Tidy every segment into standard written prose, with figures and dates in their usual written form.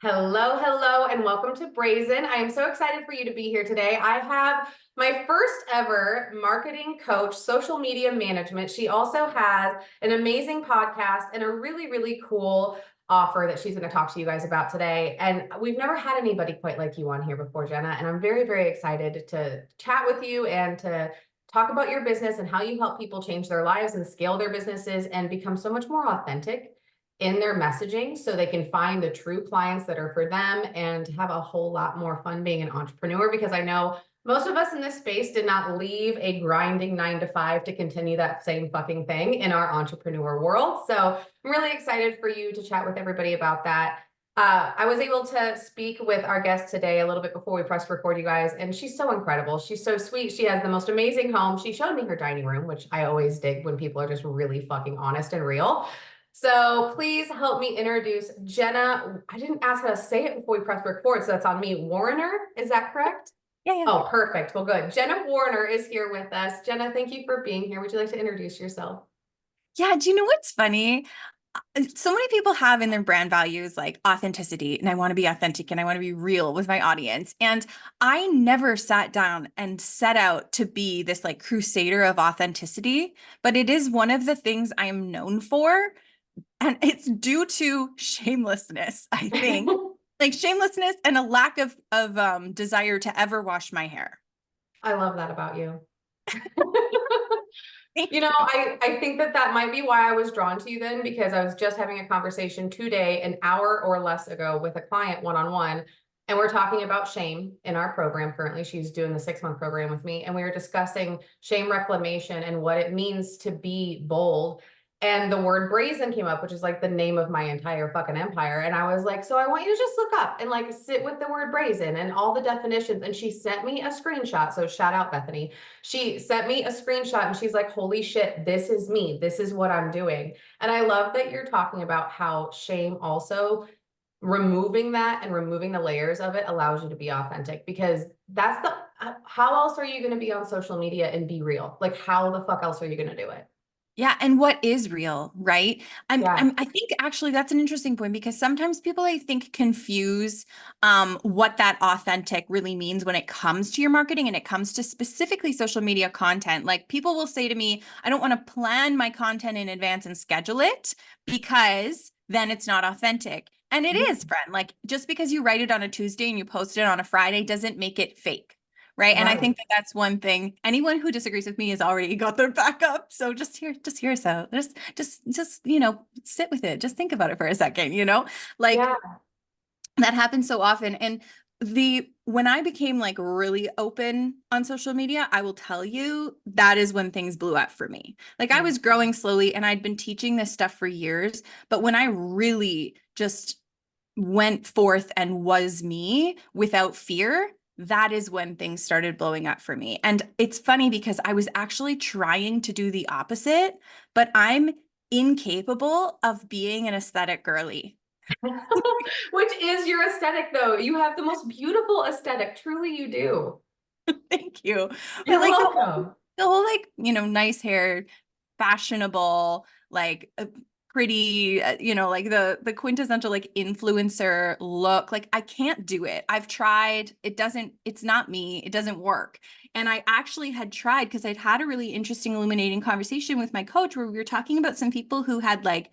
Hello, hello, and welcome to Brazen. I am so excited for you to be here today. I have my first ever marketing coach, social media management. She also has an amazing podcast and a really, really cool offer that she's going to talk to you guys about today. And we've never had anybody quite like you on here before, Jenna. And I'm very, very excited to chat with you and to talk about your business and how you help people change their lives and scale their businesses and become so much more authentic in their messaging so they can find the true clients that are for them and have a whole lot more fun being an entrepreneur. Because I know most of us in this space did not leave a grinding 9 to 5 to continue that same fucking thing in our entrepreneur world. So I'm really excited for you to chat with everybody about that. I was able to speak with our guest today a little bit before we pressed record, you guys, and she's so incredible. She's so sweet. She has the most amazing home. She showed me her dining room, which I always dig when people are just really fucking honest and real. So please help me introduce Jenna. I didn't ask how to say it before we press record, so that's on me. Warriner, is that correct? Yeah. Oh, perfect. Well, good. Jenna Warriner is here with us. Jenna, thank you for being here. Would you like to introduce yourself? Yeah. Do you know what's funny? So many people have in their brand values like authenticity, and I want to be authentic and I want to be real with my audience. And I never sat down and set out to be this like crusader of authenticity, but it is one of the things I am known for. And it's due to shamelessness, I think. Like shamelessness and a lack of desire to ever wash my hair. I love that about you. Thank You know, you. I think that that might be why I was drawn to you then, because I was just having a conversation today, an hour or less ago, with a client one-on-one, and we're talking about shame in our program currently. She's doing the 6-month program with me, and we were discussing shame reclamation and what it means to be bold. And the word brazen came up, which is like the name of my entire fucking empire. And I was like, so I want you to just look up and like sit with the word brazen and all the definitions. And she sent me a screenshot. So shout out Bethany. She sent me a screenshot and she's like, holy shit, this is me. This is what I'm doing. And I love that you're talking about how shame also removing that and removing the layers of it allows you to be authentic, because that's the how else are you going to be on social media and be real? Like, how the fuck else are you going to do it? Yeah, and what is real, right? Yeah. I think actually that's an interesting point because sometimes people I think confuse what that authentic really means when it comes to your marketing and it comes to specifically social media content. Like people will say to me, I don't want to plan my content in advance and schedule it because then it's not authentic. And it is, friend. Like just because you write it on a Tuesday and you post it on a Friday doesn't make it fake. Right. And I Right. think that that's one thing. Anyone who disagrees with me has already got their back up. So just hear us out. Sit with it. Just think about it for a second, like Yeah. that happens so often. And when I became like really open on social media, I will tell you that is when things blew up for me. Like I was growing slowly and I'd been teaching this stuff for years. But when I really just went forth and was me without fear, that is when things started blowing up for me. And it's funny because I was actually trying to do the opposite, but I'm incapable of being an aesthetic girly. Which is your aesthetic though. You have the most beautiful aesthetic. Truly you do. Thank you. But You're like welcome. the whole like, nice hair, fashionable, like pretty, like the quintessential like influencer look. Like I can't do it. I've tried. It's not me. It doesn't work. And I actually had tried because I'd had a really interesting illuminating conversation with my coach where we were talking about some people who had like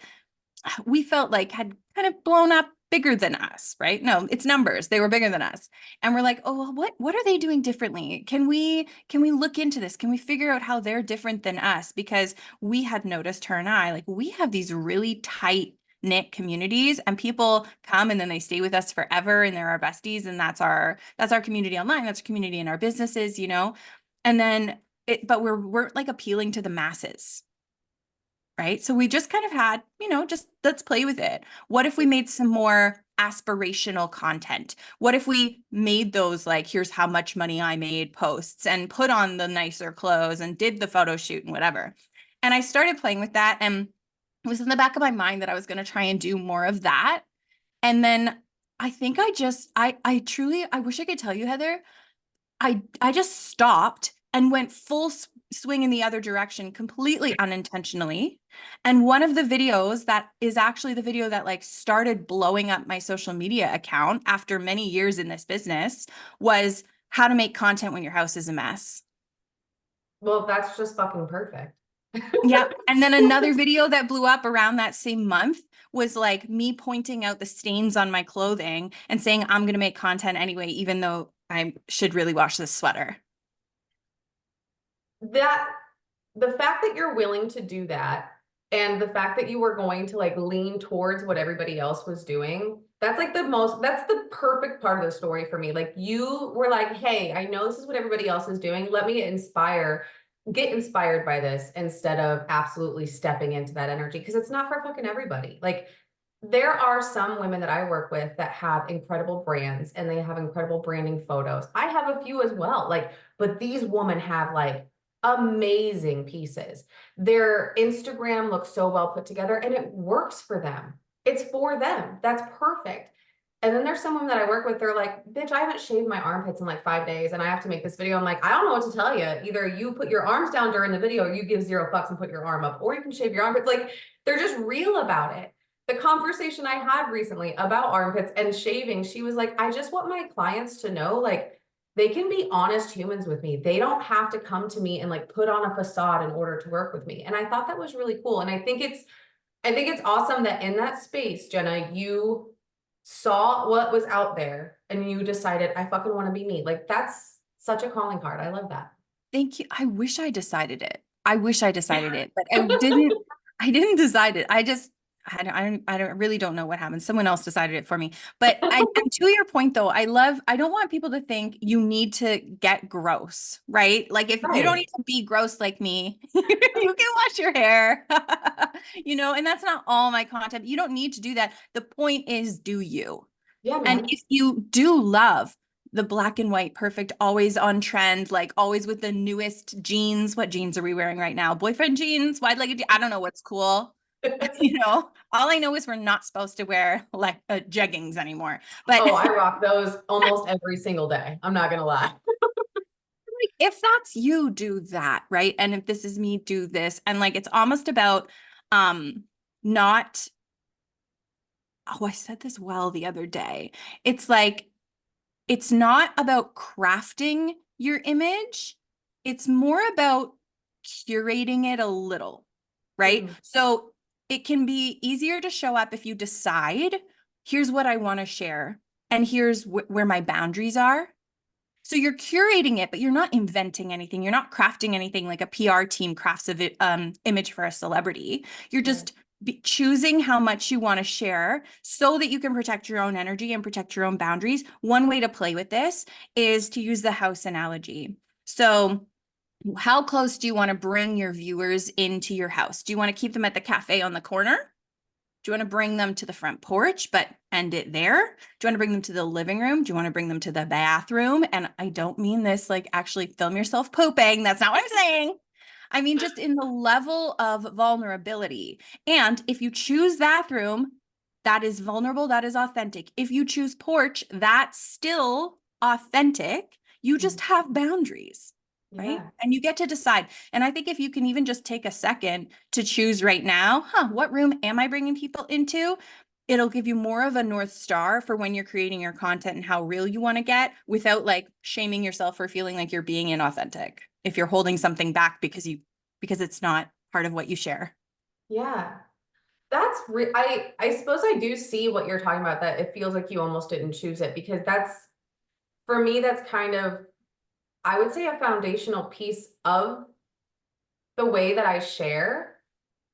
we felt like had kind of blown up bigger than us, right? No, it's numbers. They were bigger than us. And we're like, "Oh, well, what are they doing differently? Can we look into this? Can we figure out how they're different than us?" Because we had noticed, her and I, like we have these really tight knit communities and people come and then they stay with us forever and they're our besties and that's our community online, that's our community in our businesses. And then but we're like appealing to the masses, right? So we just kind of had, just let's play with it. What if we made some more aspirational content? What if we made those like, here's how much money I made posts and put on the nicer clothes and did the photo shoot and whatever. And I started playing with that and it was in the back of my mind that I was going to try and do more of that. And then I think I truly, I wish I could tell you, Heather, I just stopped and went full swing in the other direction completely unintentionally. And one of the videos that is actually the video that like started blowing up my social media account after many years in this business was how to make content when your house is a mess. Well, that's just fucking perfect. Yeah. And then another video that blew up around that same month was like me pointing out the stains on my clothing and saying, I'm going to make content anyway, even though I should really wash this sweater. That the fact that you're willing to do that and the fact that you were going to like lean towards what everybody else was doing, that's like that's the perfect part of the story for me. Like you were like, hey, I know this is what everybody else is doing. Let me get inspired by this instead of absolutely stepping into that energy because it's not for fucking everybody. Like there are some women that I work with that have incredible brands and they have incredible branding photos. I have a few as well. Like, but these women have like amazing pieces. Their Instagram looks so well put together and it works for them. It's for them. That's perfect. And then there's some women that I work with, they're like, bitch, I haven't shaved my armpits in like 5 days and I have to make this video. I'm like, I don't know what to tell you. Either you put your arms down during the video or you give 0 fucks and put your arm up, or you can shave your armpits. Like they're just real about it. The conversation I had recently about armpits and shaving, she was like, I just want my clients to know, like, they can be honest humans with me. They don't have to come to me and like put on a facade in order to work with me. And I thought that was really cool. And I think it's awesome that in that space, Jenna, you saw what was out there and you decided, I fucking want to be me. Like that's such a calling card. I love that. Thank you. I wish I decided it. I wish I decided it, but I didn't decide it. I really don't know what happened. Someone else decided it for me. But and to your point though, I don't want people to think you need to get gross, right? Like if you don't Right. need to be gross like me, you can wash your hair, and that's not all my content. You don't need to do that. The point is, do you? Yeah, And man. if you do love the black and white, perfect, always on trend, like always with the newest jeans. What jeans are we wearing right now? Boyfriend jeans, wide-legged I don't know what's cool. All I know is we're not supposed to wear like jeggings anymore. But Oh, I rock those almost every single day. I'm not gonna lie. like, if that's you, do that, right? And if this is me, do this. And like it's almost about not I said this well the other day. It's like it's not about crafting your image. It's more about curating it a little, right? Mhm. So it can be easier to show up if you decide, here's what I want to share, and here's where my boundaries are. So you're curating it, but you're not inventing anything. You're not crafting anything like a PR team crafts a image for a celebrity. You're Right. just choosing how much you want to share so that you can protect your own energy and protect your own boundaries. One way to play with this is to use the house analogy. So how close do you want to bring your viewers into your house? Do you want to keep them at the cafe on the corner? Do you want to bring them to the front porch, but end it there? Do you want to bring them to the living room? Do you want to bring them to the bathroom? And I don't mean this like actually film yourself pooping. That's not what I'm saying. I mean, just in the level of vulnerability. And if you choose bathroom, that is vulnerable, that is authentic. If you choose porch, that's still authentic. You just Mhm. have boundaries, right? Yeah. And you get to decide. And I think if you can even just take a second to choose right now, what room am I bringing people into? It'll give you more of a North Star for when you're creating your content and how real you want to get without like shaming yourself for feeling like you're being inauthentic. If you're holding something back because it's not part of what you share. Yeah. I suppose I do see what you're talking about, that it feels like you almost didn't choose it because for me, that's kind of, I would say a foundational piece of the way that I share,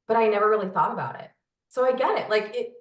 but I never really thought about it. So I get it. Like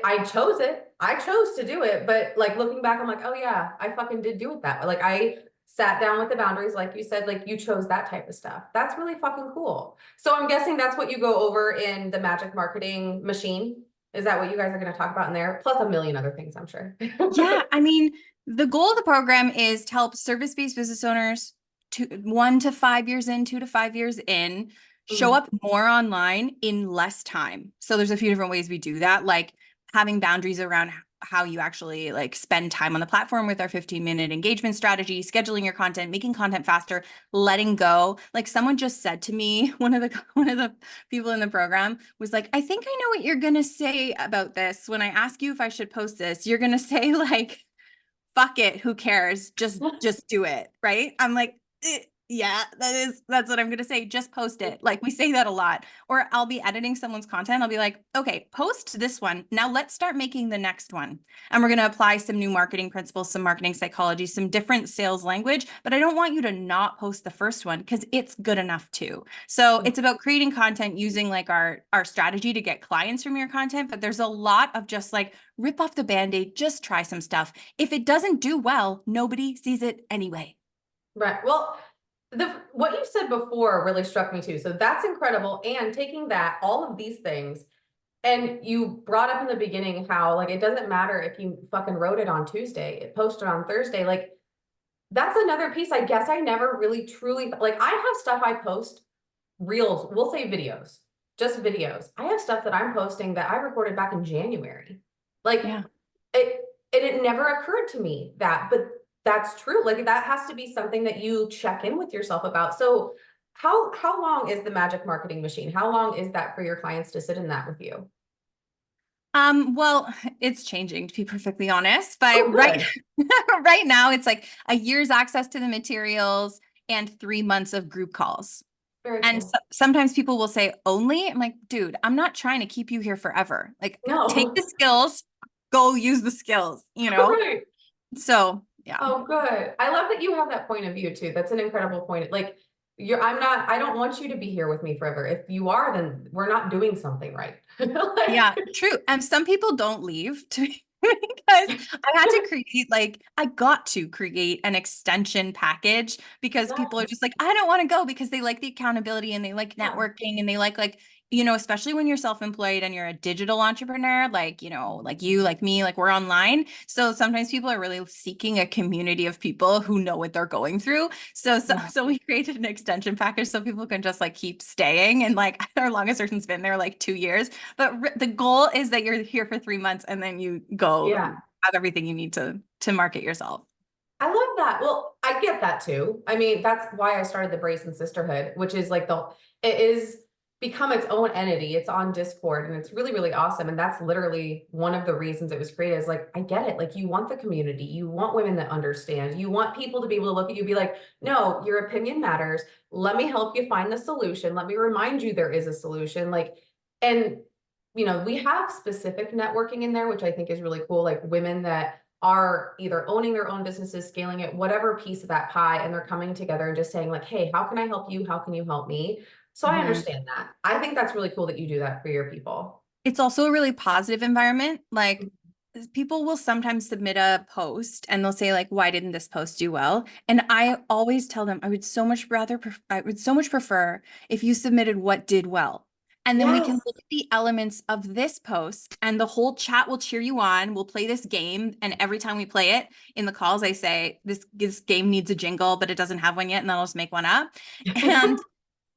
I chose it. I chose to do it. But like looking back, I'm like, oh yeah, I fucking did do it that way. Like I sat down with the boundaries, like you said, like you chose that type of stuff. That's really fucking cool. So I'm guessing that's what you go over in the magic marketing machine. Is that what you guys are going to talk about in there? Plus a million other things, I'm sure. Yeah, I mean, the goal of the program is to help service-based business owners 1 to 5 years in, 2 to 5 years in, show Mhm. up more online in less time. So there's a few different ways we do that, like having boundaries around how you actually like spend time on the platform with our 15-minute engagement strategy, scheduling your content, making content faster, letting go. Like someone just said to me, one of the people in the program was like, I think I know what you're gonna say about this. When I ask you if I should post this, you're gonna say like, fuck it, who cares? Just do it, right? I'm like, yeah, that's what I'm gonna say. Just post it. Like we say that a lot. Or I'll be editing someone's content. I'll be like, okay, post this one. Now let's start making the next one. And we're gonna apply some new marketing principles, some marketing psychology, some different sales language. But I don't want you to not post the first one because it's good enough too. So it's about creating content using like our strategy to get clients from your content. But there's a lot of just like rip off the band-aid, just try some stuff. If it doesn't do well, nobody sees it anyway. Right. Well, what you said before really struck me too. So that's incredible. And taking that, all of these things, and you brought up in the beginning how like it doesn't matter if you fucking wrote it on Tuesday, it posted on Thursday. Like that's another piece. I guess I never really truly like I have stuff I post, reels, we'll say videos, just videos. I have stuff that I'm posting that I recorded back in January. Like Yeah. it, and it never occurred to me that, but that's true. Like that has to be something that you check in with yourself about. So how long is the magic marketing machine? How long is that for your clients to sit in that with you? Well, it's changing to be perfectly honest, but Oh, right good. right now it's like a year's access to the materials and 3 months of group calls. Very And cool. sometimes people will say only. I'm like, dude, I'm not trying to keep you here forever. Like, take No. the skills, go use the skills, you know? Right. So, yeah. Oh, good. I love that you have that point of view too. That's an incredible point. Like I don't want you to be here with me forever. If you are, then we're not doing something right. Yeah, Like, true. And some people don't leave to because I had to create like I got to create an extension package because people are nice. just like, I don't want to go because they like the accountability and they like Yeah. networking and they like, you know, especially when you're self-employed and you're a digital entrepreneur, like, you know, like you, like me, like we're online. So sometimes people are really seeking a community of people who know what they're going through. Yeah. So we created an extension package so people can just like keep staying. And like our longest person's been there like 2 years. But the goal is that you're here for 3 months and then you go Yeah. have everything you need to market yourself. I love that. Well, I get that too. I mean, that's why I started the Brazen Sisterhood, which is like it is become its own entity. It's on Discord and it's really, really awesome. And that's literally one of the reasons it was created is like, I get it. Like you want the community, you want women that understand, you want people to be able to look at you, be like, no, your opinion matters. Let me help you find the solution. Let me remind you there is a solution. Like, and we have specific networking in there, which I think is really cool. Like women that are either owning their own businesses, scaling it, whatever piece of that pie, and they're coming together and just saying like, hey, how can I help you? How can you help me? So I Mhm. understand that. I think that's really cool that you do that for your people. It's also a really positive environment. Like people will sometimes submit a post and they'll say like, why didn't this post do well? And I always tell them I would so much prefer if you submitted what did well. And then we can Yes. look at the elements of this post and the whole chat will cheer you on. We'll play this game. And every time we play it in the calls, I say, this game needs a jingle, but it doesn't have one yet. And then I'll just make one up. And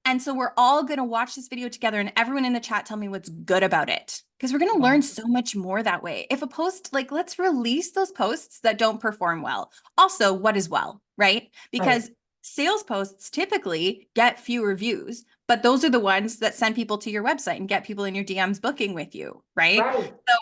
and so we're all going to watch this video together and everyone in the chat tell me what's good about it. Because we're going to Yeah. learn so much more that way. If a post, like, let's release those posts that don't perform well. Also, what is well, right? Right. Because sales posts typically get few reviews, but those are the ones that send people to your website and get people in your DMs booking with you, right? Right. So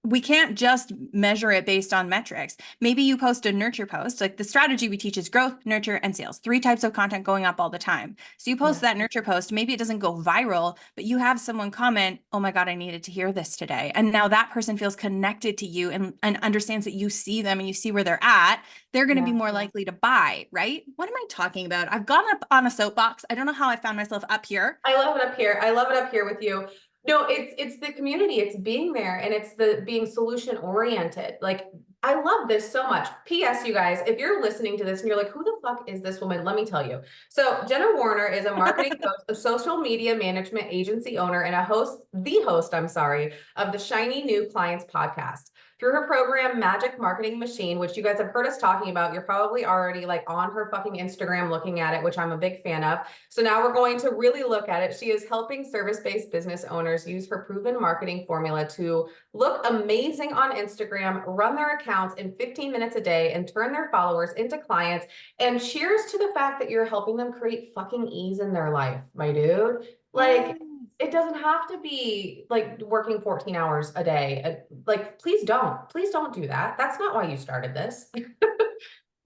we can't just measure it based on metrics. Maybe you post a nurture post. Like the strategy we teach is growth, nurture, and sales. 3 types of content going up all the time. So you post Yeah. that nurture post. Maybe it doesn't go viral, but you have someone comment, oh my God, I needed to hear this today. And now that person feels connected to you and understands that you see them and you see where they're at. They're going to be Yeah. more likely to buy, right? What am I talking about? I've gone up on a soapbox. I don't know how I found myself up here. I love it up here. I love it up here with you. No, it's the community. It's being there and it's the being solution oriented. Like I love this so much. P.S. You guys, if you're listening to this and you're like, who the fuck is this woman? Let me tell you. So Jenna Warriner is a marketing coach, a social media management agency owner, and the host, I'm sorry, of the Shiny New Clients podcast. Through her program, Magic Marketing Machine, which you guys have heard us talking about, you're probably already like on her fucking Instagram looking at it, which I'm a big fan of. So now we're going to really look at it. She is helping service-based business owners use her proven marketing formula to look amazing on Instagram, run their accounts in 15 minutes a day, and turn their followers into clients. And cheers to the fact that you're helping them create fucking ease in their life, my dude. Like, Yes. it doesn't have to be like working 14 hours a day. Like, please don't do that. That's not why you started this. I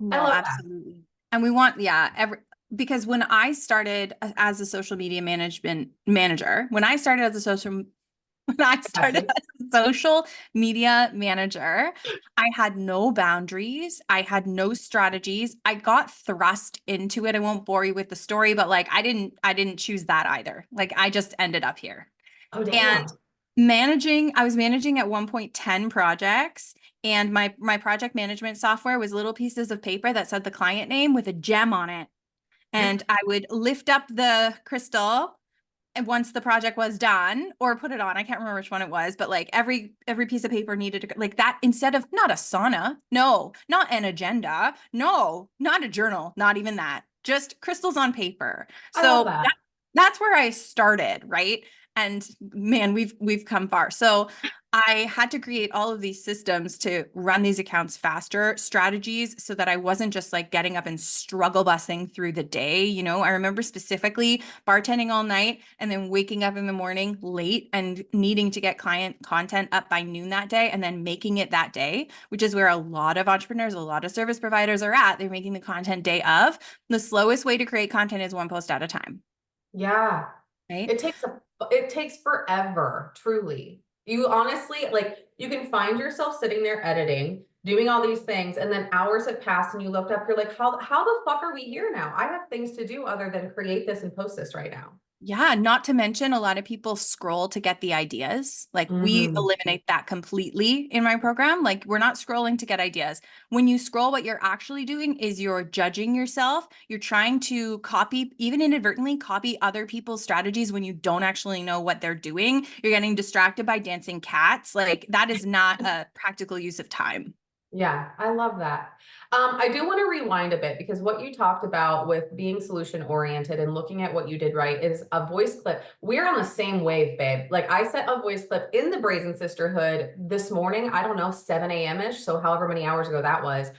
No, love that. absolutely. And we want, yeah, because when I started as a social media management manager, when I Got started you. as a social media manager, I had no boundaries. I had no strategies. I got thrust into it. I won't bore you with the story, but like I didn't choose that either. Like I just ended up here. Oh, And damn. I was managing at one point 10 projects, and my project management software was little pieces of paper that said the client name with a gem on it. And I would lift up the crystal and once the project was done or put it on, I can't remember which one it was, but like every piece of paper needed to like that instead of not a sauna, no, not an agenda, no, not a journal, not even that, just crystals on paper. I love So that. that's where I started, right? And man, we've come far. So I had to create all of these systems to run these accounts faster, strategies so that I wasn't just like getting up and struggle busing through the day. You know, I remember specifically bartending all night and then waking up in the morning late and needing to get client content up by noon that day and then making it that day, which is where a lot of entrepreneurs, a lot of service providers are at. They're making the content day of. The slowest way to create content is one post at a time, Yeah. right? It takes forever, truly. You honestly, like, you can find yourself sitting there editing, doing all these things, and then hours have passed and you looked up, you're like, how the fuck are we here now? I have things to do other than create this and post this right now. Yeah, not to mention a lot of people scroll to get the ideas. Like we Mhm. eliminate that completely in my program. Like we're not scrolling to get ideas. When you scroll, what you're actually doing is you're judging yourself. You're trying to copy, even inadvertently copy other people's strategies when you don't actually know what they're doing. You're getting distracted by dancing cats. Like that is not a practical use of time. Yeah, I love that. I do want to rewind a bit because what you talked about with being solution oriented and looking at what you did right is a voice clip. We're on the same wave, babe. Like I set a voice clip in the Brazen Sisterhood this morning, I don't know, 7 a.m.-ish. So however many hours ago that was,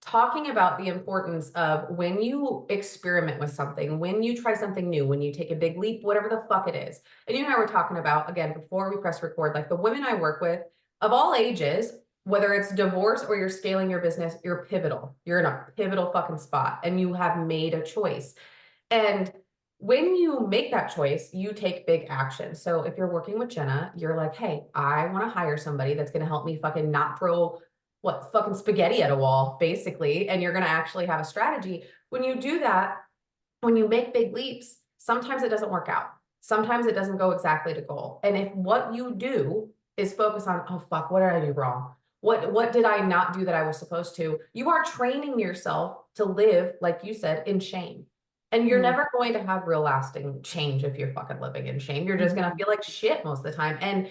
talking about the importance of when you experiment with something, when you try something new, when you take a big leap, whatever the fuck it is. And you and I were talking about, again, before we press record, like the women I work with of all ages, whether it's divorce or you're scaling your business, you're pivotal. You're in a pivotal fucking spot and you have made a choice. And when you make that choice, you take big action. So if you're working with Jenna, you're like, hey, I want to hire somebody that's going to help me fucking not throw what fucking spaghetti at a wall, basically. And you're going to actually have a strategy. When you do that, when you make big leaps, sometimes it doesn't work out. Sometimes it doesn't go exactly to goal. And if what you do is focus on, oh fuck, what did I do wrong? What did I not do that I was supposed to? You are training yourself to live, like you said, in shame. And you're Mm, never going to have real lasting change if you're fucking living in shame. You're just gonna mhm. feel like shit most of the time. And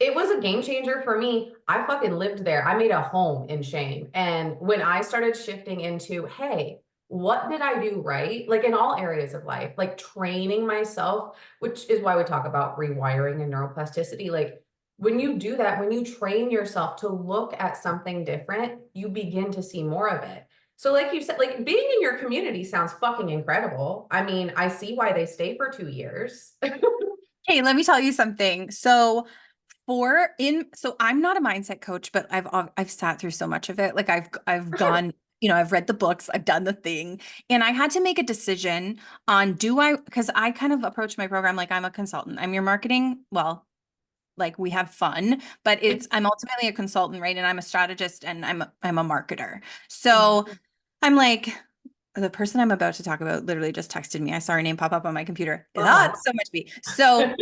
it was a game changer for me. I fucking lived there. I made a home in shame. And when I started shifting into, hey, what did I do right? Like in all areas of life, like training myself, which is why we talk about rewiring and neuroplasticity. Like when you do that, when you train yourself to look at something different, you begin to see more of it. So, like you said, like being in your community sounds fucking incredible. I mean, I see why they stay for 2 years. Hey, let me tell you something. So I'm not a mindset coach, but I've sat through so much of it. Like I've For sure. gone, I've read the books, I've done the thing, and I had to make a decision on because I kind of approach my program like I'm a consultant. I'm your marketing, well, like we have fun, but I'm ultimately a consultant, right? And I'm a strategist and I'm a marketer. So Mhm. I'm like, the person I'm about to talk about literally just texted me. I saw her name pop up on my computer. Uh-huh. It's so much me. So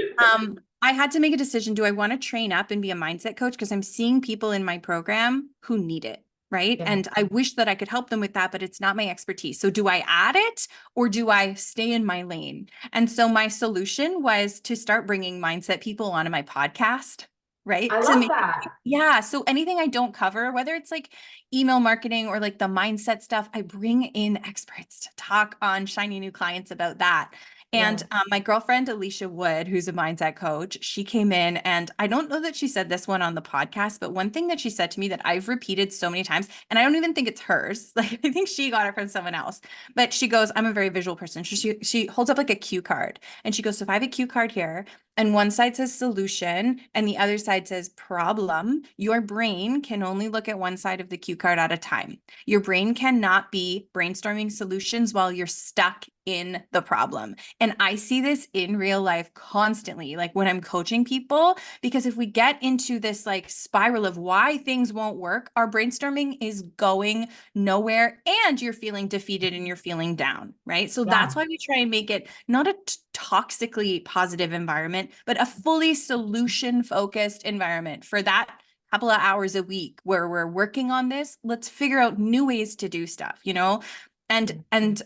I had to make a decision. Do I want to train up and be a mindset coach? Because I'm seeing people in my program who need it. right? Yeah. And I wish that I could help them with that, but it's not my expertise. So do I add it or do I stay in my lane? And so my solution was to start bringing mindset people onto my podcast, right? I To love make that. yeah. So anything I don't cover, whether it's like email marketing or like the mindset stuff, I bring in experts to talk on shiny new clients about that. And Yeah. my girlfriend, Alicia Wood, who's a mindset coach, she came in and I don't know that she said this one on the podcast, but one thing that she said to me that I've repeated so many times, and I don't even think it's hers. Like I think she got it from someone else, but she goes, I'm a very visual person. She holds up like a cue card and she goes, so if I have a cue card here and one side says solution and the other side says problem, your brain can only look at one side of the cue card at a time. Your brain cannot be brainstorming solutions while you're stuck in the problem. And I see this in real life constantly, like when I'm coaching people, because if we get into this like spiral of why things won't work, our brainstorming is going nowhere and you're feeling defeated and you're feeling down, right? So that's Yeah. why we try and make it not a toxically positive environment, but a fully solution focused environment for that couple of hours a week where we're working on this. Let's figure out new ways to do stuff, you know? And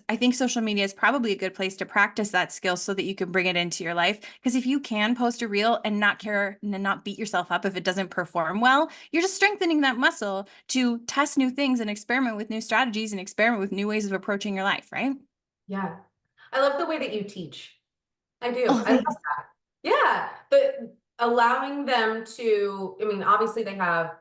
I think social media is probably a good place to practice that skill so that you can bring it into your life. Because if you can post a reel and not care and not beat yourself up if it doesn't perform well, you're just strengthening that muscle to test new things and experiment with new strategies and experiment with new ways of approaching your life, right? Yeah. I love the way that you teach. I do. Oh, I love thanks. that. Yeah. But allowing them to, I mean, obviously they have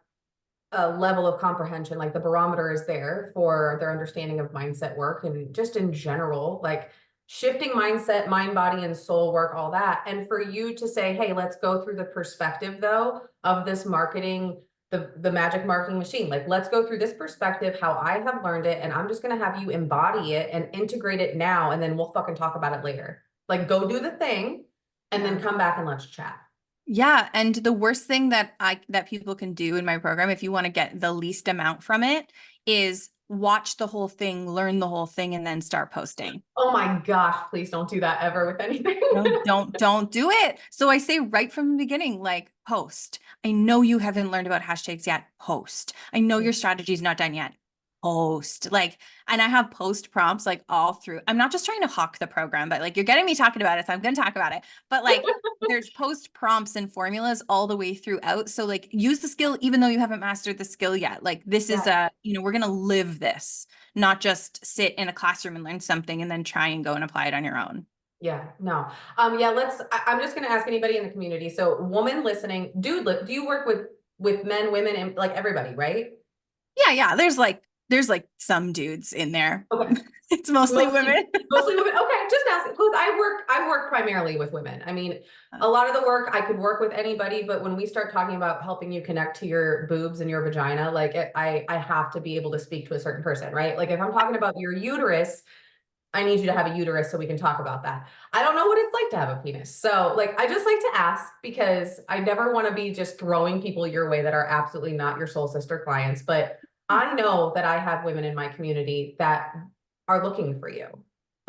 a level of comprehension, like the barometer is there for their understanding of mindset work and just in general, like shifting mindset, mind, body, and soul work, all that. And for you to say, hey, let's go through the perspective though of this marketing, the magic marketing machine. Like, let's go through this perspective, how I have learned it, and I'm just gonna have you embody it and integrate it now, and then we'll fucking talk about it later. Like, go do the thing and then come back and let's chat. Yeah, and the worst thing that people can do in my program, if you want to get the least amount from it, is watch the whole thing, learn the whole thing, and then start posting. Oh my gosh, please don't do that ever with anything. No, don't do it. So I say right from the beginning, like post. I know you haven't learned about hashtags yet. Post. I know your strategy is not done yet. Post. Like, and I have post prompts like all through. I'm not just trying to hawk the program, but like you're getting me talking about it, so I'm going to talk about it. But like there's post prompts and formulas all the way throughout. So like use the skill even though you haven't mastered the skill yet. Like this is Yeah. we're going to live this, not just sit in a classroom and learn something and then try and go and apply it on your own. Yeah, no. Yeah, I'm just gonna ask anybody in the community. So woman listening, dude, do you work with men, women, and like everybody, right? Yeah. There's like some dudes in there. Okay. It's mostly Mostly, women. mostly women. Okay, just asking because I work primarily with women. I mean, a lot of the work I could work with anybody, but when we start talking about helping you connect to your boobs and your vagina, like I have to be able to speak to a certain person, right? Like if I'm talking about your uterus, I need you to have a uterus so we can talk about that. I don't know what it's like to have a penis. So like, I just like to ask because I never want to be just throwing people your way that are absolutely not your soul sister clients. But I know that I have women in my community that are looking for you.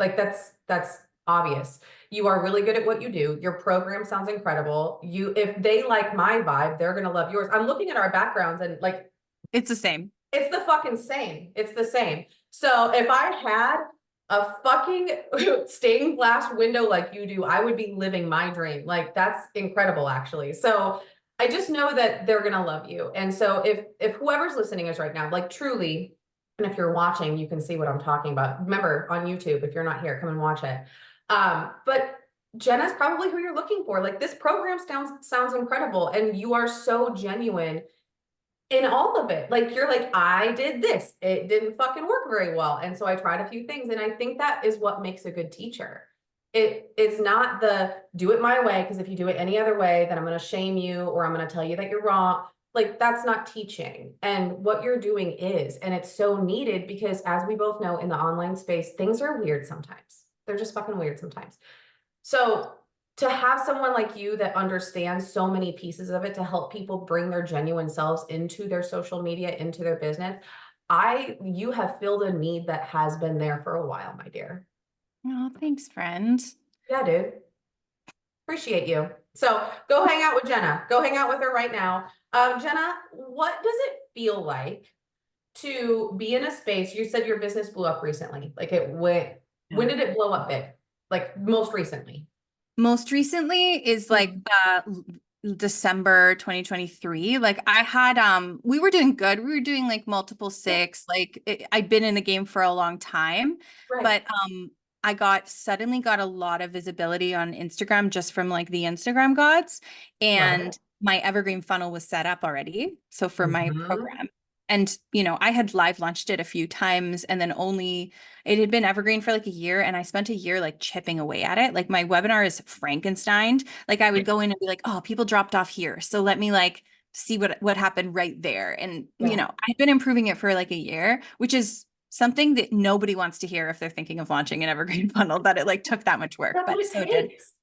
Like that's obvious. You are really good at what you do. Your program sounds incredible. If they like my vibe, they're going to love yours. I'm looking at our backgrounds and like, It's the same. it's the fucking same. It's the same. So if I had a fucking stained glass window like you do, I would be living my dream. Like that's incredible, actually. So I just know that they're gonna love you. And so if whoever's listening is right now, like truly, and if you're watching, you can see what I'm talking about. Remember on YouTube, if you're not here, come and watch it. But Jenna's probably who you're looking for. Like this program sounds incredible, and you are so genuine in all of it. Like you're like, I did this, it didn't fucking work very well, and so I tried a few things, and I think that is what makes a good teacher. It's not the do it my way, because if you do it any other way then I'm going to shame you or I'm going to tell you that you're wrong. Like that's not teaching, and what you're doing is, and it's so needed because as we both know in the online space things are weird sometimes. They're just fucking weird sometimes. So to have someone like you that understands so many pieces of it to help people bring their genuine selves into their social media, into their business, you have filled a need that has been there for a while, my dear. Oh, thanks, friend. Yeah, dude. Appreciate you. So go hang out with Jenna. Go hang out with her right now. Jenna, what does it feel like to be in a space, you said your business blew up recently. Like it went, when Yeah. did it blow up big? Like most recently. Most recently is like Mhm. December 2023. Like I had we were doing good. We were doing like multiple Yeah, six. Like I'd been in the game for a long time, right, but I got suddenly got a lot of visibility on Instagram just from like the Instagram gods, love it. and my evergreen funnel was set up already. So for my Mhm. program. And I had live launched it a few times and then only it had been evergreen for like a year, and I spent a year like chipping away at it. Like my webinar is Frankenstein. Like I would go in and be like, oh, people dropped off here. So let me like see what happened right there. And Yeah, I've been improving it for like a year, which is something that nobody wants to hear if they're thinking of launching an evergreen funnel, that it like took that much work, that's what but it so it did. takes.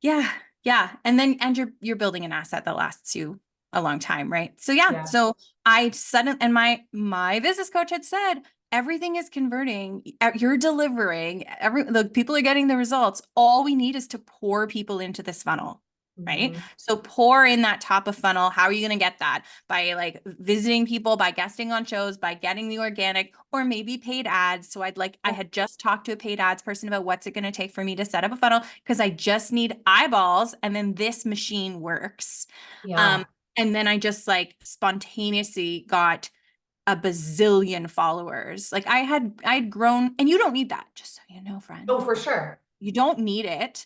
Yeah. Yeah. And you're building an asset that lasts you a long time, right? So yeah. Yeah. So I suddenly, and my business coach had said everything is converting. You're delivering. The people are getting the results. All we need is to pour people into this funnel. Right. Mhm. So pour in that top of funnel. How are you going to get that? By like visiting people, by guesting on shows, by getting the organic, or maybe paid ads. So I Yeah. had just talked to a paid ads person about what's it going to take for me to set up a funnel, because I just need eyeballs and then this machine works. Um, Yeah. and then I just like spontaneously got a bazillion followers. Like I'd grown, and you don't need that, just so you know, friend. Oh, for sure. You don't need it.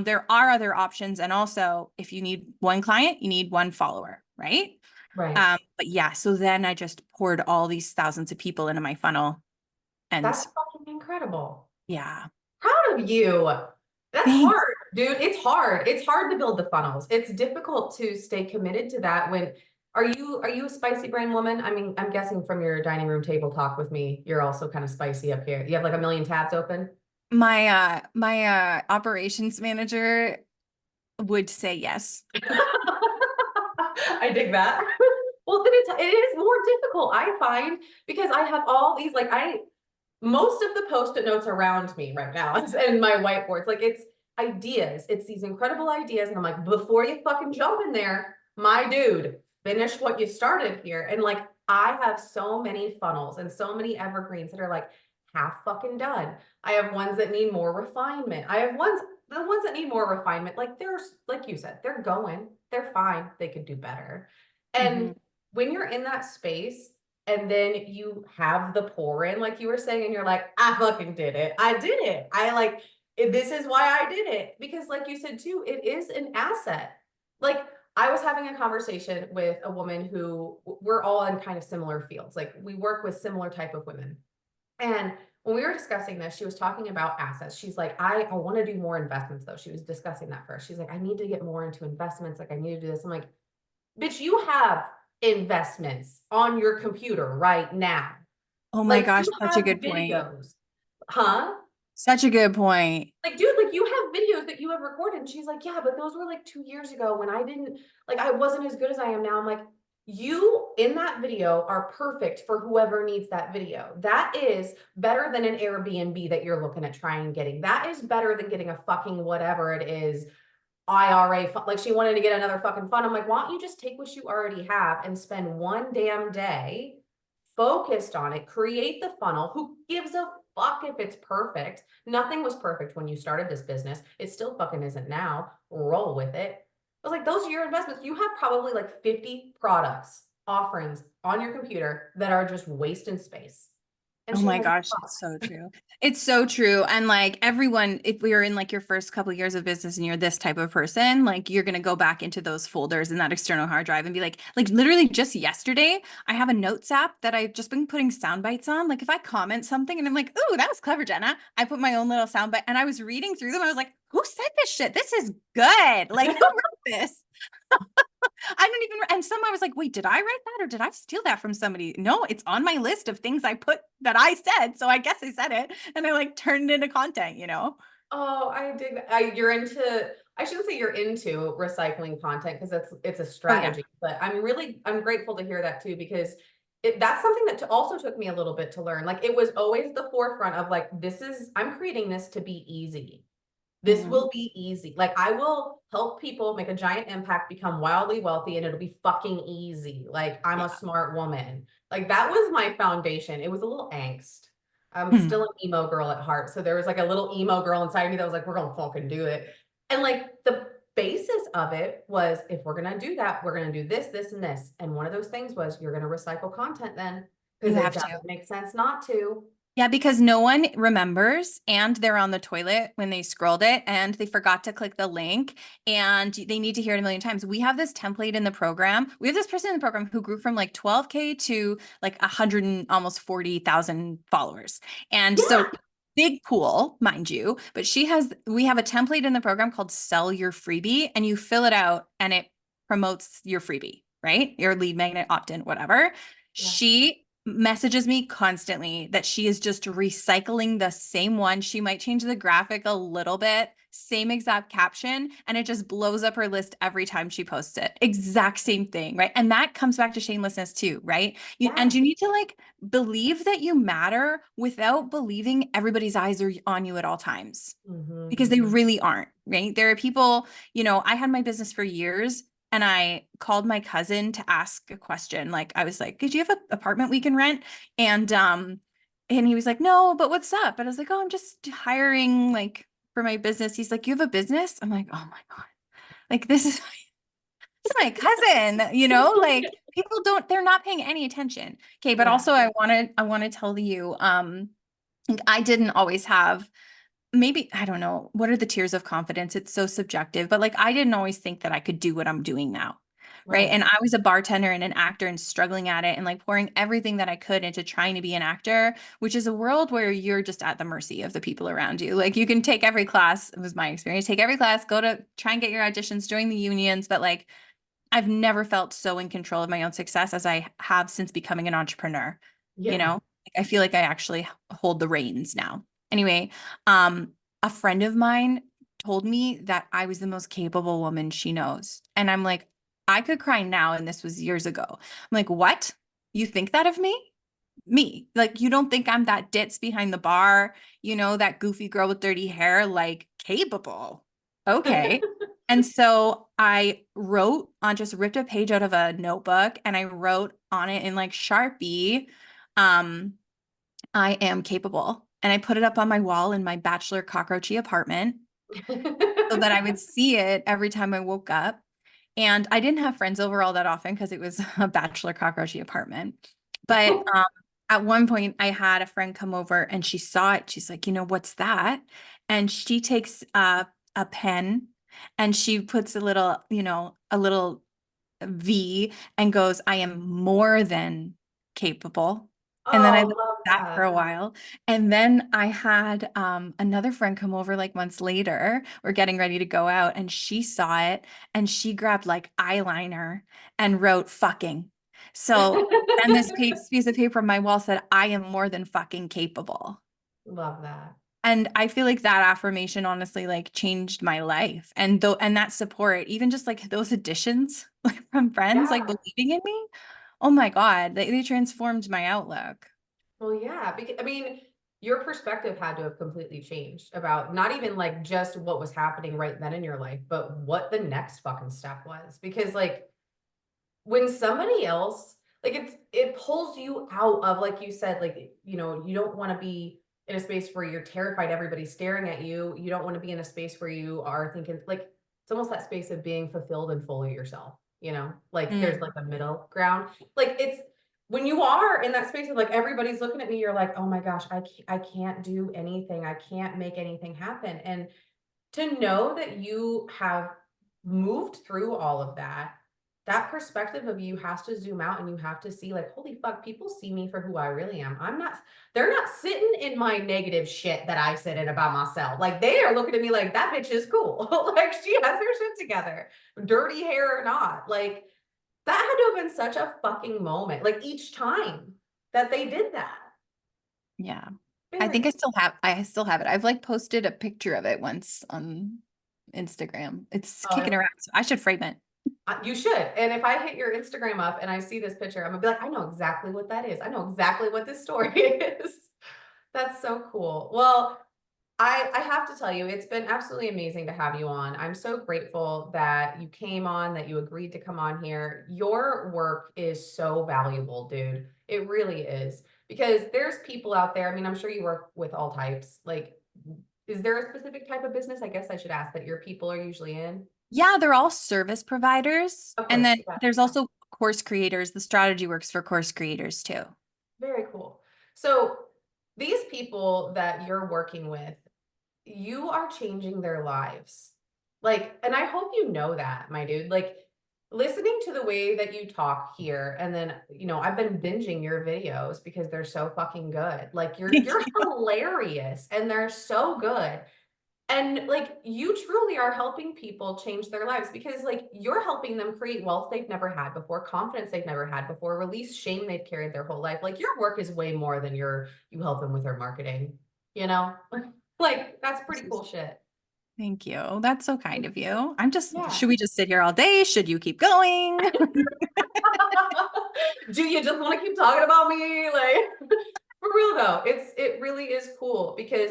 There are other options. And also, if you need one client, you need one follower, right? Right. But yeah, so then I just poured all these thousands of people into my funnel. And That's fucking incredible. yeah, Proud of you. That's thanks. hard, dude. It's hard. It's hard to build the funnels. It's difficult to stay committed to that when are you a spicy brain woman? I mean, I'm guessing from your dining room table talk with me, you're also kind of spicy up here. You have like a million tabs open. My operations manager would say yes. I dig that. Well, then it is more difficult, I find, because I have all these most of the post-it notes around me right now and my whiteboards, like it's ideas. It's these incredible ideas. And I'm like, before you fucking jump in there, my dude, finish what you started here. And like, I have so many funnels and so many evergreens that are like half fucking done. I have ones that need more refinement. I have the ones that need more refinement, like there's, like you said, they're going, they're fine. They could do better. And Mhm. when you're in that space, and then you have the pour in, like you were saying, and you're like, I fucking did it. I did it. This is why I did it. Because, like you said too, it is an asset. Like, I was having a conversation with a woman who we're all in kind of similar fields. Like, we work with similar type of women. And when we were discussing this, she was talking about assets. She's like, I want to do more investments, though. She was discussing that first. She's like, I need to get more into investments. Like, I need to do this. I'm like, bitch, you have investments on your computer right now. Oh my Like gosh, you such a have good point. videos. Huh? Such a good point. Like, dude, like you have videos that you have recorded. And she's like, yeah, but those were like 2 years ago when I didn't, like, I wasn't as good as I am now. I'm like, you in that video are perfect for whoever needs that video. That is better than an Airbnb that you're looking at trying getting. That is better than getting a fucking whatever it is IRA fund. Like she wanted to get another fucking fund. I'm like, why don't you just take what you already have and spend one damn day focused on it, create the funnel. Who gives a fuck if it's perfect? Nothing was perfect when you started this business. It still fucking isn't now. Roll with it. I was like, those are your investments. You have probably like 50 products, offerings on your computer that are just wasting space. And Oh she's my like, gosh, it's so true. It's so true. And like everyone, if we are in like your first couple of years of business and you're this type of person, like you're going to go back into those folders in that external hard drive and be like literally just yesterday, I have a notes app that I've just been putting sound bites on. Like if I comment something and I'm like, "Ooh, that was clever, Jenna." I put my own little sound bite and I was reading through them. I was like, "Who said this shit? This is good. Like who wrote this?" I don't even, and some I was like, wait, did I write that or did I steal that from somebody? No, it's on my list of things I put that I said. So I guess I said it and I like turned it into content. Oh, I dig that. You're into, I shouldn't say you're into recycling content because it's a Oh, yeah. strategy, but I'm grateful to hear that too, because that's something that also took me a little bit to learn. Like it was always the forefront of like, I'm creating this to be easy. This Mhm. will be easy. Like, I will help people make a giant impact, become wildly wealthy, and it'll be fucking easy. Like, I'm a Yeah. smart woman. Like, that was my foundation. It was a little angst. I'm still Hmm. an emo girl at heart. So there was like a little emo girl inside me that was like, we're gonna fucking do it. And like the basis of it was, if we're gonna do that, we're gonna do this, this, and this. And one of those things was, you're gonna recycle content then, You because it have to. doesn't make sense not to. Yeah, because no one remembers and they're on the toilet when they scrolled it and they forgot to click the link and they need to hear it a million times. We have this template in the program. We have this person in the program who grew from like 12K to like 100 and almost 40,000 followers. And Yeah. so big pool, mind you, but we have a template in the program called Sell Your Freebie, and you fill it out and it promotes your freebie, right? Your lead magnet, opt-in, whatever. Yeah. She messages me constantly that she is just recycling the same one. She might change the graphic a little bit, same exact caption, and it just blows up her list every time she posts it. Exact same thing, right? And that comes back to shamelessness too, right? And Yeah. you need to like believe that you matter without believing everybody's eyes are on you at all times, Mm-hmm. because they really aren't, right? There are people, I had my business for years and I called my cousin to ask a question. Like I was like, "Did you have an apartment we can rent?" And he was like, "No, but what's up?" And I was like, "Oh, I'm just hiring like for my business." He's like, "You have a business?" I'm like, "Oh my God. Like this is my cousin, like people they're not paying any attention." Okay, but Yeah. also I want to tell you, like, I didn't always have, maybe, I don't know, what are the tiers of confidence? It's so subjective, but like I didn't always think that I could do what I'm doing now. Right. Right. And I was a bartender and an actor and struggling at it and like pouring everything that I could into trying to be an actor, which is a world where you're just at the mercy of the people around you. Like you can take every class, it was my experience, take every class, go to try and get your auditions, join the unions, but like I've never felt so in control of my own success as I have since becoming an entrepreneur. You Yeah. know, I feel like I actually hold the reins now. Anyway, um, a friend of mine told me that I was the most capable woman she knows. And I'm like, I could cry now. And this was years ago. I'm like, what? You think that of me? Me? Like, you don't think I'm that ditz behind the bar, that goofy girl with dirty hair, like capable. Okay. And so I just ripped a page out of a notebook and I wrote on it in like Sharpie, um, I am capable. And I put it up on my wall in my bachelor cockroachy apartment so that I would see it every time I woke up. And I didn't have friends over all that often because it was a bachelor cockroachy apartment. But at one point, I had a friend come over and she saw it. She's like, what's that? And she takes a pen and she puts a little V and goes, I am more than capable. And then I Oh, looked love at that for that. a while. And then I had another friend come over like months later. We're getting ready to go out and she saw it and she grabbed like eyeliner and wrote fucking. So then this piece of paper on my wall said, I am more than fucking capable. Love that. And I feel like that affirmation honestly like changed my life. And that support, even just like those additions like from friends like Yeah. believing in me. Oh my God, they transformed my outlook. Well, yeah, because I mean, your perspective had to have completely changed about not even like just what was happening right then in your life, but what the next fucking step was. Because like when somebody else, like it pulls you out of, like you said, like, you don't want to be in a space where you're terrified everybody's staring at you. You don't want to be in a space where you are thinking like it's almost that space of being fulfilled and full of yourself, like there's Mm, like a middle ground. Like it's when you are in that space of like everybody's looking at me, you're like, oh my gosh, I can't do anything. I can't make anything happen. And to know that you have moved through all of that, that perspective of you has to zoom out and you have to see like, holy fuck, people see me for who I really am. They're not sitting in my negative shit that I sit in about myself. Like they are looking at me like that bitch is cool. Like she has her shit together, dirty hair or not. Like that had to have been such a fucking moment. Like each time that they did that. yeah. I think Very I still have it. I've like posted a picture of it once on Instagram. It's kicking cool. around. So I should frame it. You should. And if I hit your Instagram up and I see this picture, I'm gonna be like, I know exactly what that is. I know exactly what this story is. That's so cool. Well, I have to tell you, it's been absolutely amazing to have you on. I'm so grateful that you came on, that you agreed to come on here. Your work is so valuable, dude. It really is. Because there's people out there, I mean, I'm sure you work with all types. Like, is there a specific type of business? I guess I should ask that your people are usually in. Yeah, they're all service providers. And Okay, then there's gotcha. also course creators. The strategy works for course creators too. Very cool. So these people that you're working with, you are changing their lives. Like, and I hope you know that, my dude. Like, listening to the way that you talk here, and then, I've been binging your videos because they're so fucking good. Like, you're Thank you're you. hilarious and they're so good. And like you truly are helping people change their lives because like you're helping them create wealth they've never had before, confidence they've never had before, release shame they've carried their whole life. Like your work is way more than you help them with their marketing, you know? Like that's pretty cool shit. Thank you. That's so kind of you. Yeah. Should we just sit here all day? Should you keep going? Do you just want to keep talking about me? Like for real though, it really is cool because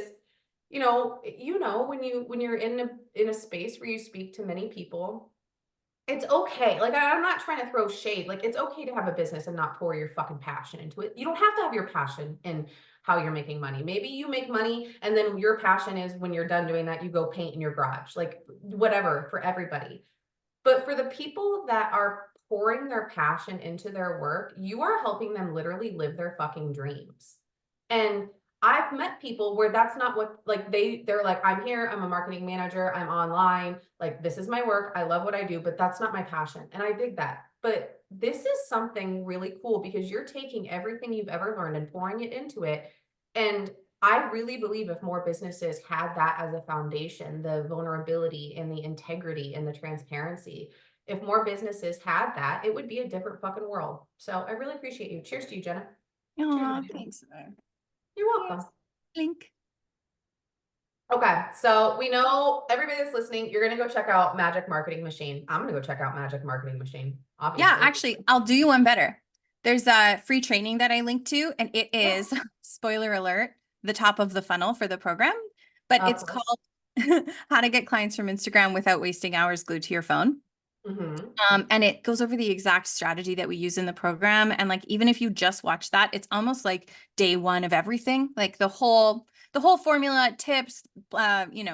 when you're in a space where you speak to many people, it's okay. Like, I'm not trying to throw shade. Like, it's okay to have a business and not pour your fucking passion into it. You don't have to have your passion in how you're making money. Maybe you make money and then your passion is when you're done doing that, you go paint in your garage. Like, whatever for everybody. But for the people that are pouring their passion into their work, you are helping them literally live their fucking dreams. And I've met people where that's not what like they're like, I'm here, I'm a marketing manager, I'm online, like this is my work, I love what I do, but that's not my passion. And I dig that. But this is something really cool because you're taking everything you've ever learned and pouring it into it. And I really believe if more businesses had that as a foundation, the vulnerability and the integrity and the transparency, if more businesses had that, it would be a different fucking world. So I really appreciate you. Cheers to you, Jenna. Cheers, my Oh, dude. thanks. You're welcome. Cheers. Link. Okay, so we know everybody that's listening, you're gonna go check out Magic Marketing Machine. I'm gonna go check out Magic Marketing Machine, Yeah, obviously. actually, I'll do you one better. There's a free training that I linked to, and it Yeah, is, spoiler alert, the top of the funnel for the program, but of it's course. called How to Get Clients from Instagram Without Wasting Hours Glued to Your Phone. Hmm. And it goes over the exact strategy that we use in the program. And like, even if you just watch that, it's almost like day one of everything, like the whole formula, tips,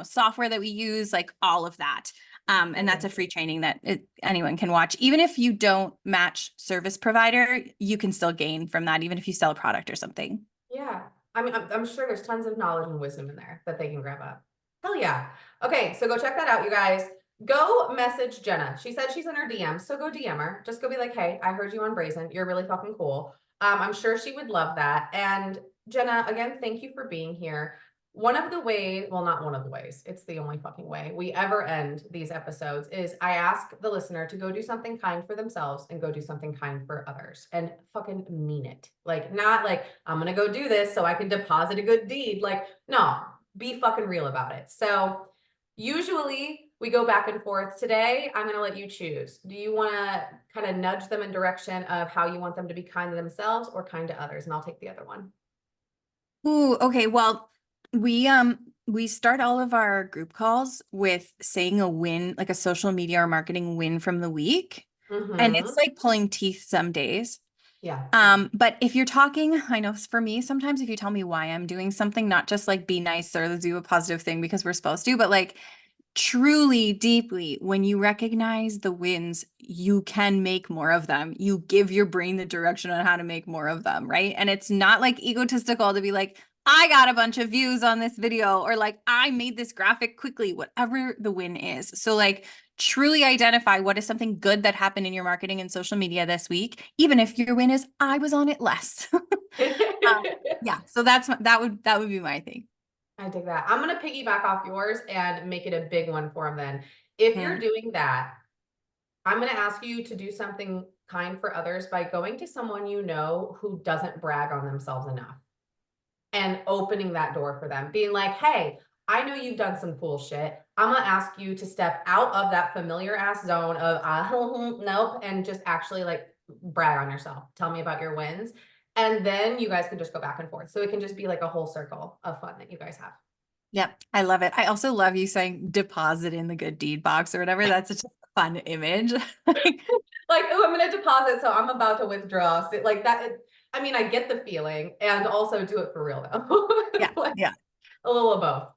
software that we use, like all of that. And that's a free training that anyone can watch. Even if you don't match service provider, you can still gain from that, even if you sell a product or something. Yeah. I mean, I'm sure there's tons of knowledge and wisdom in there that they can grab up. Hell yeah. Okay, so go check that out, you guys. Go message Jenna. She said she's in her DMs, so go DM her. Just go be like, hey, I heard you on Brazen. You're really fucking cool. I'm sure she would love that. And Jenna, again, thank you for being here. One of the ways, well, not one of the ways, it's the only fucking way we ever end these episodes is I ask the listener to go do something kind for themselves and go do something kind for others and fucking mean it. Like, not like, I'm gonna go do this so I can deposit a good deed. Like, no, be fucking real about it. So, usually we go back and forth. Today, I'm gonna let you choose. Do you wanna kind of nudge them in direction of how you want them to be kind to themselves or kind to others? And I'll take the other one. Ooh, okay. Well, we start all of our group calls with saying a win, like a social media or marketing win from the week. And it's Mm-hmm. like pulling teeth some days. Yeah. But if you're talking, I know for me, sometimes if you tell me why I'm doing something, not just like be nice or do a positive thing because we're supposed to, but like truly deeply, when you recognize the wins, you can make more of them. You give your brain the direction on how to make more of them, right? And it's not like egotistical to be like, I got a bunch of views on this video, or like, I made this graphic quickly, whatever the win is. So, like, truly identify what is something good that happened in your marketing and social media this week, even if your win is, I was on it less. Yeah. So that would be my thing. I dig that. I'm gonna piggyback off yours and make it a big one for them then. If you're Mm. doing that, I'm gonna ask you to do something kind for others by going to someone you know who doesn't brag on themselves enough and opening that door for them, being like, hey, I know you've done some cool shit. I'm gonna ask you to step out of that familiar ass zone of nope, and just actually like brag on yourself. Tell me about your wins. And then you guys can just go back and forth. So it can just be like a whole circle of fun that you guys have. Yep, I love it. I also love you saying deposit in the good deed box or whatever. That's such a fun image. Like, Like, oh, I'm gonna deposit, so I'm about to withdraw. So, like that, I mean, I get the feeling and also do it for real now. yeah, Like yeah. a little of both.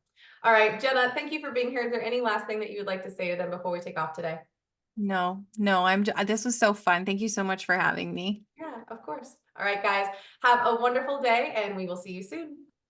All right, Jenna, thank you for being here. Is there any last thing that you would like to say to them before we take off today? No, no, this was so fun. Thank you so much for having me. Yeah, of course. All right, guys, have a wonderful day and we will see you soon.